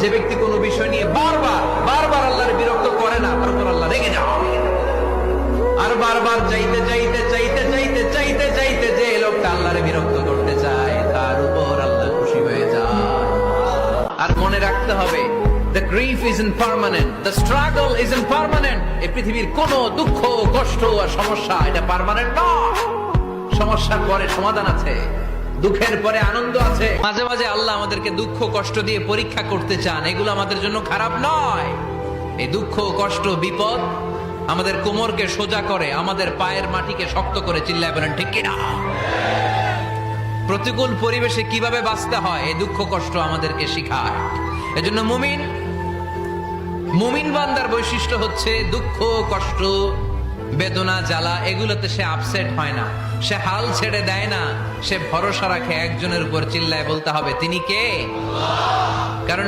যে ব্যক্তি কোনো বিষয় নিয়ে বারবার বারবার আল্লাহর বিরক্ত করে না, তার উপর আল্লাহ রেগে যান। আর বারবার চাইতে চাইতে চাইতে চাইতে চাইতে চাইতে যে লোকটা আল্লাহর বিরক্ত করতে চায়, তার উপর আল্লাহ খুশি হয়ে যায়। আর মনে রাখতে হবে, the grief isn't permanent, the struggle isn't permanent. এই পৃথিবীর কোনো দুঃখ, কষ্ট আর সমস্যা এটা পার্মানেন্ট নয়। সমস্যার পরে সমাধান আছে, দুঃখের পরে আনন্দ আছে। মাঝে মাঝে আল্লাহ আমাদেরকে দুঃখ কষ্ট দিয়ে পরীক্ষা করতে চান, এগুলো আমাদের জন্য খারাপ নয়। এই দুঃখ কষ্ট বিপদ আমাদের কোমরকে সোজা করে, আমাদের পায়ের মাটিকে শক্ত করে। চিল্লায় বলেন ঠিক কিনা? প্রতিকূল পরিবেশে কিভাবে বাঁচতে হয় এই দুঃখ কষ্ট আমাদেরকে শিখায়। এজন্য মুমিন বান্দার বৈশিষ্ট্য হচ্ছে দুঃখ কষ্ট বেদনা জ্বালা এগুলোতে সে আপসেট হয় না, সে হাল ছেড়ে দেয় না, সে ভরসা রাখে একজনের উপর। চিল্লায় বলতে হবে তিনি কে? কারণ